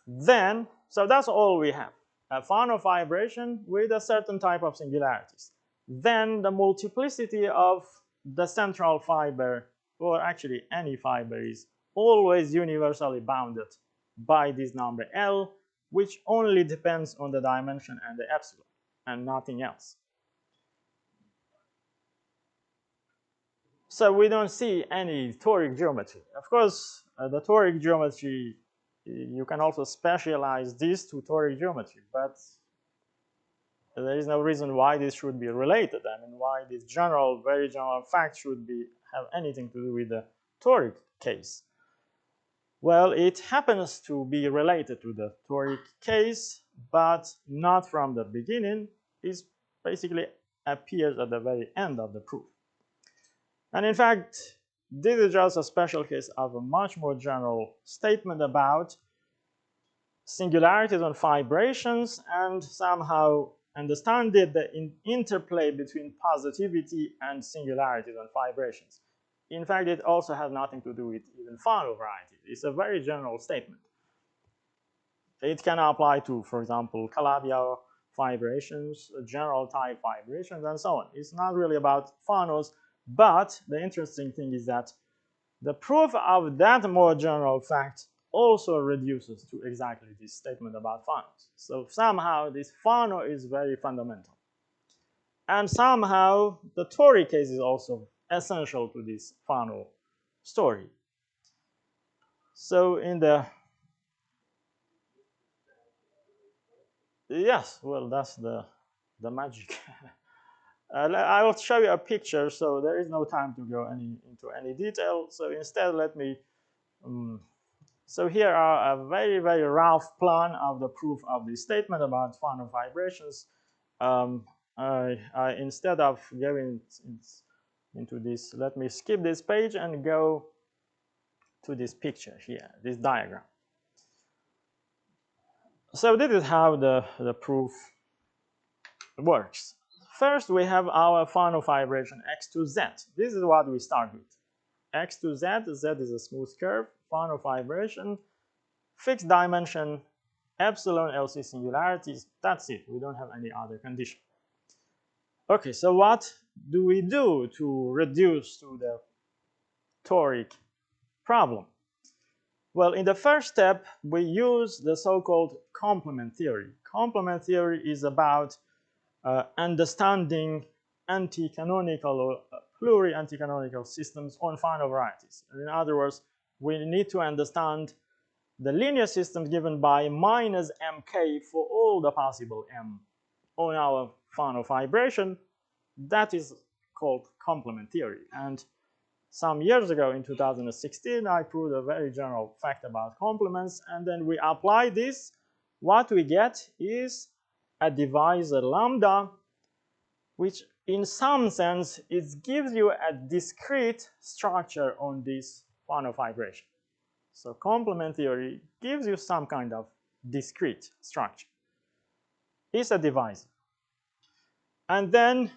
Then, so that's all we have, a Fano vibration with a certain type of singularities. Then the multiplicity of the central fiber, or actually any fiber, is always universally bounded by this number L, which only depends on the dimension and the epsilon, and nothing else. So we don't see any toric geometry. Of course, the toric geometry, you can also specialize this to toric geometry, but there is no reason why this should be related. I mean, why this general, very general fact should have anything to do with the toric case. Well, it happens to be related to the toric case, but not from the beginning. It basically appears at the very end of the proof. And in fact, this is just a special case of a much more general statement about singularities on vibrations, and somehow understand the interplay between positivity and singularities on vibrations. In fact, it also has nothing to do with even Fano varieties. It's a very general statement. It can apply to, for example, Calabi-Yau vibrations, general type vibrations, and so on. It's not really about Fanos, but the interesting thing is that the proof of that more general fact also reduces to exactly this statement about Fanos. So somehow this Fano is very fundamental. And somehow the toric case is also essential to this Fano story. So in the, yes, well, that's the magic. I will show you a picture, so there is no time to go into any detail. So instead, let me, so here are a very, very rough plan of the proof of this statement about Fano vibrations. Instead of going into this, let me skip this page and go to this picture here, this diagram. So this is how the proof works. First, we have our Fano vibration x to z. This is what we start with. X to z, z is a smooth curve, Fano vibration, fixed dimension, epsilon LC singularities. That's it. We don't have any other condition. Okay, so what do we do to reduce to the toric problem? Well, in the first step, we use the so-called complement theory. Complement theory is about understanding anti-canonical or pluri-anti-canonical systems on Fano varieties. In other words, we need to understand the linear systems given by minus mk for all the possible m on our Fano vibration. That is called complement theory. And some years ago, in 2016, I proved a very general fact about complements, and then we apply this what we get is a divisor lambda, which in some sense it gives you a discrete structure on this Fano vibration. So complement theory gives you some kind of discrete structure. It's a divisor. And then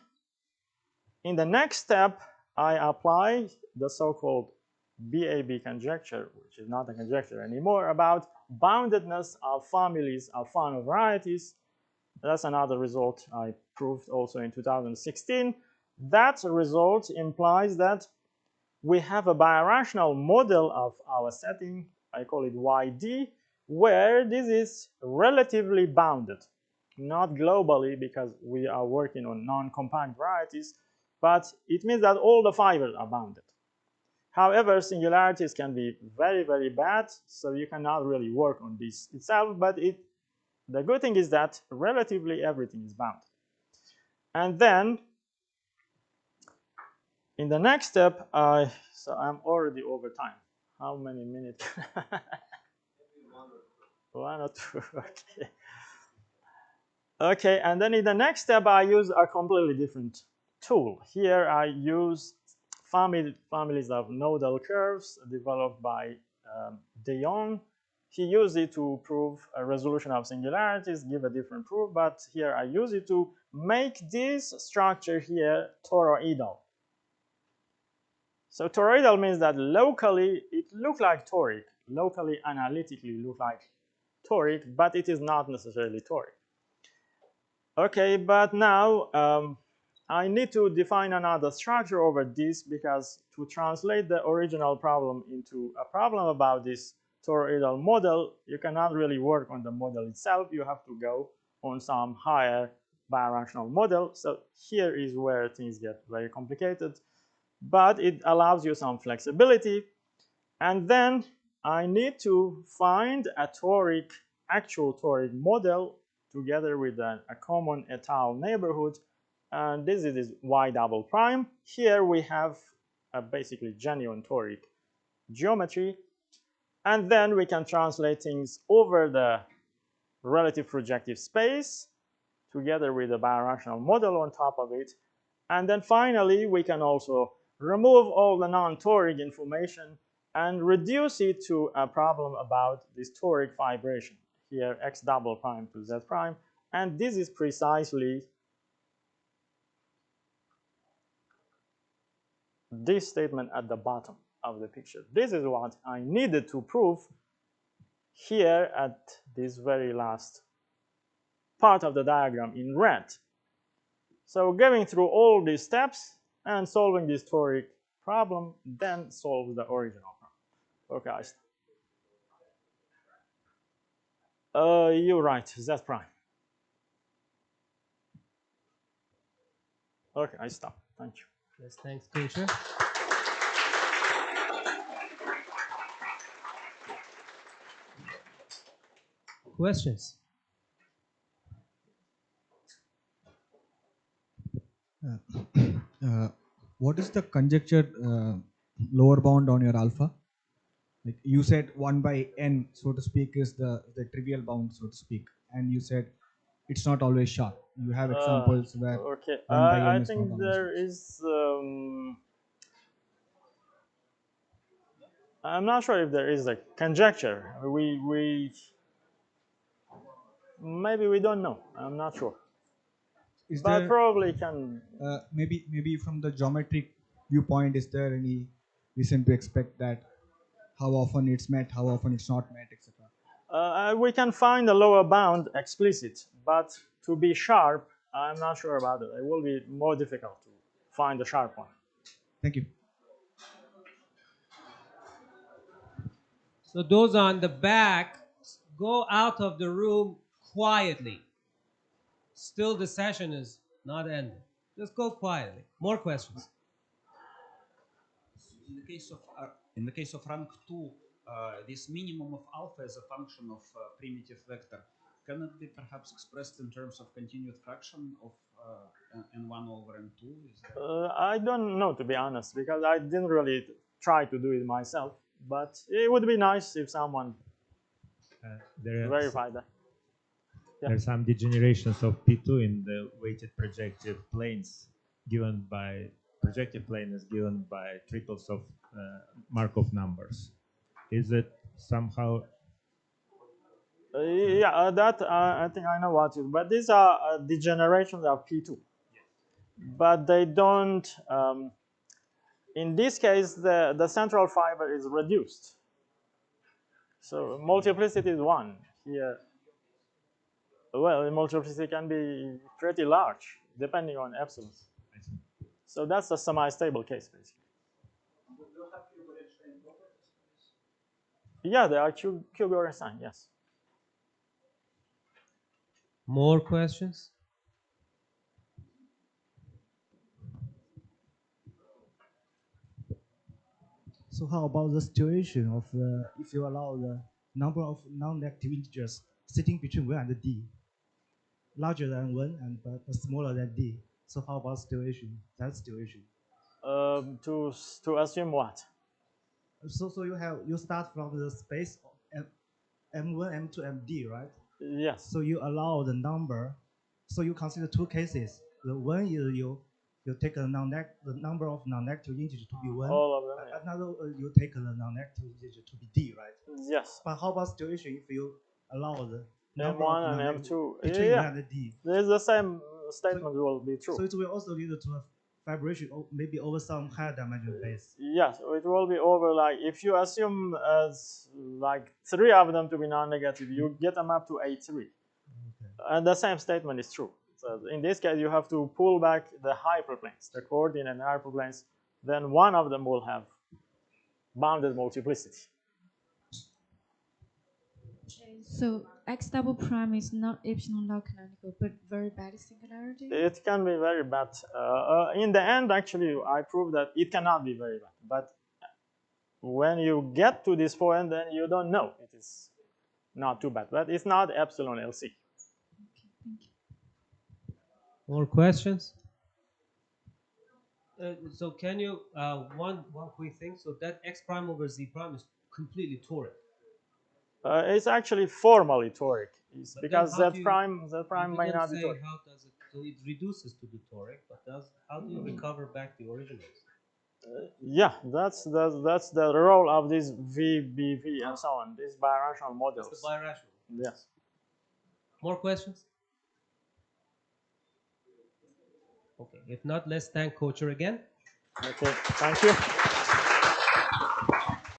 in the next step, I apply the so-called BAB conjecture, which is not a conjecture anymore, about boundedness of families of Fano varieties. That's another result I proved also in 2016. That result implies that we have a birational model of our setting, I call it YD, where this is relatively bounded. Not globally, because we are working on non-compact varieties, but it means that all the fibers are bounded. However, singularities can be very, very bad, so you cannot really work on this itself, but the good thing is that relatively everything is bounded. And then, in the next step, so I'm already over time. How many minutes? One or two, okay. Okay, and then in the next step, I use a completely different tool. Here I use families of nodal curves developed by de Jong. He used it to prove a resolution of singularities, give a different proof, but here I use it to make this structure here toroidal. So toroidal means that locally it looks like toric, locally analytically look like toric, but it is not necessarily toric. Okay, but now I need to define another structure over this, because to translate the original problem into a problem about this toroidal model, you cannot really work on the model itself. You have to go on some higher birational model. So here is where things get very complicated, but it allows you some flexibility. And then I need to find a actual toric model together with a common étale neighborhood. And this is y double prime. Here we have a basically genuine toric geometry. And then we can translate things over the relative projective space together with a birational model on top of it. And then finally, we can also remove all the non-toric information and reduce it to a problem about this toric vibration. Here, x double prime to z prime. And this is precisely this statement at the bottom of the picture. This is what I needed to prove here at this very last part of the diagram in red. So going through all these steps and solving this toric problem then solves the original problem. Okay, you're right, z prime. Okay, I stop. Thank you. Yes, thanks, Caucher. Questions? What is the conjectured lower bound on your alpha? Like you said 1 by n, so to speak, is the trivial bound, so to speak. And you said it's not always sharp. You have examples where okay. 1 by n I is not think always there sharp. is I'm not sure if there is a conjecture. Maybe we don't know. I'm not sure. Is but there probably can. maybe from the geometric viewpoint, is there any reason to expect that how often it's met, how often it's not met, etc.? We can find a lower bound explicit, but to be sharp, I'm not sure about it. It will be more difficult to find a sharp one. Thank you. So those on the back, go out of the room quietly. Still, the session is not ended. Just go quietly. More questions. In the case of rank 2, this minimum of alpha is a function of primitive vector. Can it be perhaps expressed in terms of continued fraction of n1 over n2? I don't know, to be honest, because I didn't really try to do it myself. But it would be nice if someone verified that. there's some degenerations of P2 in the weighted projective planes given by projective plane is given by triples of Markov numbers. Is it somehow? Yeah, that I think I know what it is. But these are degenerations of P2. But they don't, in this case, the central fiber is reduced. So multiplicity is 1 here. Well, multiplicity can be pretty large, depending on epsilon. So that's a semi-stable case, basically. Yeah, they are Q-Goran sign, yes. More questions? So how about the situation of if you allow the number of non-negative integers sitting between 1 and d, larger than 1 and but smaller than d? So how about situation? That situation. To assume what? So you start from the space of m1, m2, md, right? Yes. So you allow the number. So you consider two cases. The one is you take the number of non-negative integers to be 1. All of them. Yeah. Another you take the non-negative integer to be d, right? Yes. But how about situation if you allow the number M1 of and M2 between yeah. 1 and d? There's the same statement will be true. So it will also lead to a vibration, maybe over some higher dimensional base. Yes, it will be over, like if you assume as like 3 of them to be non-negative, you get them up to A3. Okay. And the same statement is true. So in this case, you have to pull back the hyperplanes, the coordinate hyperplanes. Then one of them will have bounded multiplicity. So x double prime is not epsilon log canonical, but very bad singularity? It can be very bad. In the end, actually, I proved that it cannot be very bad. But when you get to this point, then you don't know. It is not too bad. But it's not epsilon LC. Okay, thank you. More questions? So can you, one quick thing, so that x prime over z prime is completely toric. It's actually formally toric, because z prime may not be toric. How does it? So it reduces to the toric, but how do you recover back the originals? Yeah, that's the role of this VBV and so on. These birational models. That's the birational. Yes. More questions? Okay. If not, let's thank Caucher again. Okay. Thank you.